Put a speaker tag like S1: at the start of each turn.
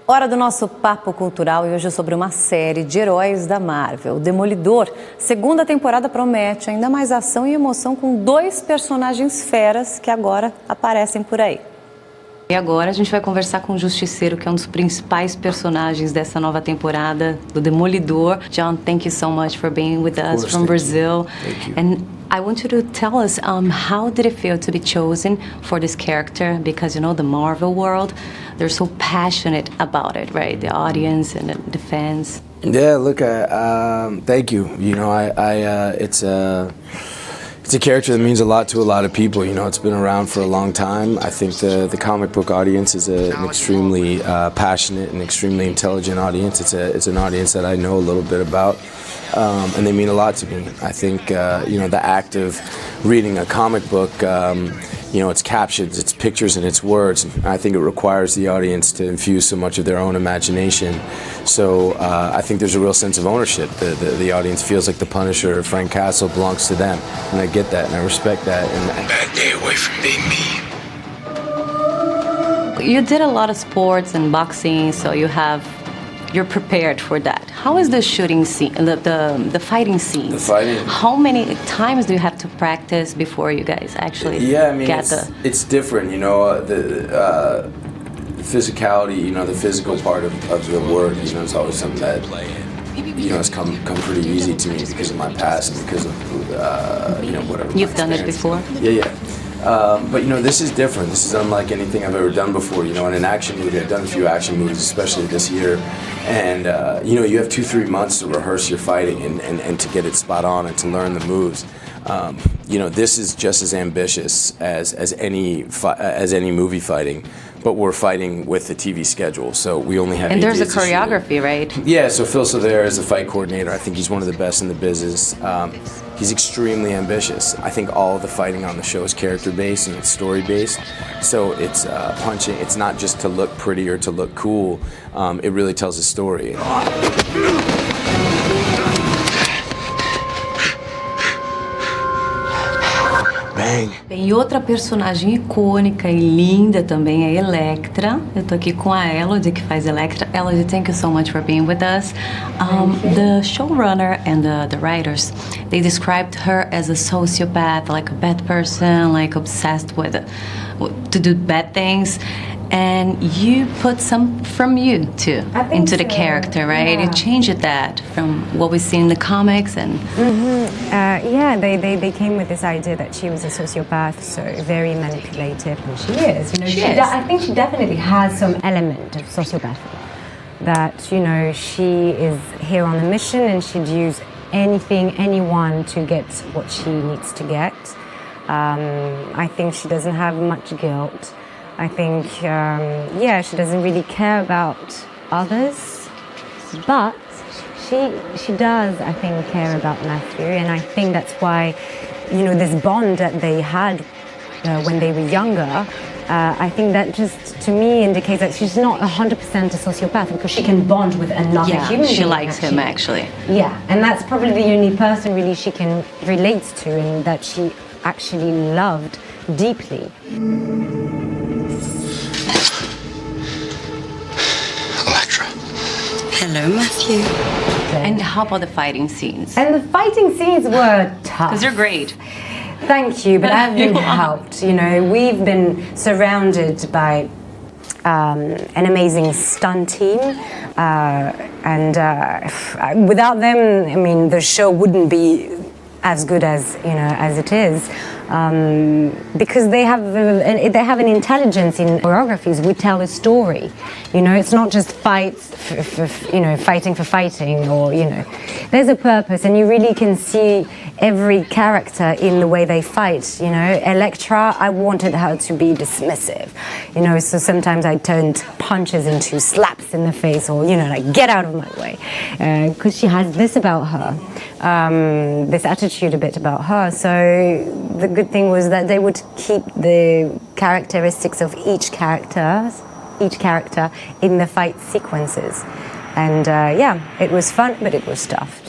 S1: Hora do nosso papo cultural e hoje é sobre uma série de heróis da Marvel, Demolidor. Segunda temporada promete ainda mais ação e emoção com 2 personagens feras que agora aparecem por aí. E agora a gente vai conversar com o Justiceiro, que é um dos principais personagens dessa nova temporada do Demolidor. Jon, thank you so much for being with us from Brazil.
S2: Thank you.
S1: And I want you to tell us how did it feel to be chosen for this character? Because you know the Marvel world, they're so passionate about it, right? The audience and the fans.
S2: Yeah, look, thank you. You know, it's a character that means a lot to a lot of people. You know, it's been around for a long time. I think the comic book audience is an extremely passionate and extremely intelligent audience. It's an audience that I know a little bit about, and they mean a lot to me. I think you know, the act of reading a comic book, you know, it's captions, it's pictures, and it's words. I think it requires the audience to infuse so much of their own imagination. So I think there's a real sense of ownership. The audience feels like the Punisher or Frank Castle belongs to them, and I get that, and I respect that. And
S3: bad day away from being me.
S1: You did a lot of sports and boxing, so you're prepared for that. How is the shooting scene, the fighting scenes?
S2: The fighting.
S1: How many times do you have to practice before you guys actually
S2: it's different, you know, the physicality, you know, the physical part of the work, you know, it's always something that, you know, has come pretty easy to me because of my past and because of, you know, whatever.
S1: You've done it before?
S2: Yeah. But you know, this is different. This is unlike anything I've ever done before. You know, in an action movie, I've done a few action movies, especially this year, and you know, you have 2-3 months to rehearse your fighting and to get it spot on and to learn the moves. You know, this is just as ambitious as any movie fighting, but we're fighting with the TV schedule, so we only have.
S1: And there's a choreography, right?
S2: Yeah, so Phil Silvera is the fight coordinator. I think he's one of the best in the business. He's extremely ambitious. I think all of the fighting on the show is character-based and it's story-based. So it's punching. It's not just to look pretty or to look cool. It really tells a story.
S1: Tem outra personagem icônica e linda também, a Electra. Eu tô aqui com a Elodie, que faz Electra. Elodie, thank you so much for being with us. The showrunner and the writers, they described her as a sociopath, like a bad person, like obsessed with to do bad things. And you put some from you too into the character, right?
S4: Yeah.
S1: You changed that from what we see in the comics and.
S4: Yeah, they came with this idea that she was a sociopath, so very manipulative, and she is. You know,
S1: she is.
S4: I think she definitely has some element of sociopathy. That, you know, she is here on a mission and she'd use anyone to get what she needs to get. I think she doesn't have much guilt. I think, she doesn't really care about others, but she does, I think, care about Matthew, and I think that's why, you know, this bond that they had when they were younger, I think that just, to me, indicates that she's not 100% a sociopath because she can bond with another human being.
S1: She likes him, actually.
S4: Yeah, and that's probably the only person really she can relate to and that she actually loved deeply.
S5: Hello, Matthew.
S1: And how about the fighting scenes?
S4: And the fighting scenes were tough.
S1: Because you're great.
S4: Thank you, but I've been helped. You know, we've been surrounded by an amazing stunt team, and without them, I mean, the show wouldn't be as good as, you know, as it is. Because they have an intelligence in choreographies. We tell a story, you know. It's not just fights, you know, fighting for fighting, or, you know, there's a purpose, and you really can see every character in the way they fight. You know, Electra, I wanted her to be dismissive, you know. So sometimes I turned punches into slaps in the face, or, you know, like, get out of my way, because she has this about her, this attitude a bit about her. So the good thing was that they would keep the characteristics of each character in the fight sequences. And it was fun, but it was tough.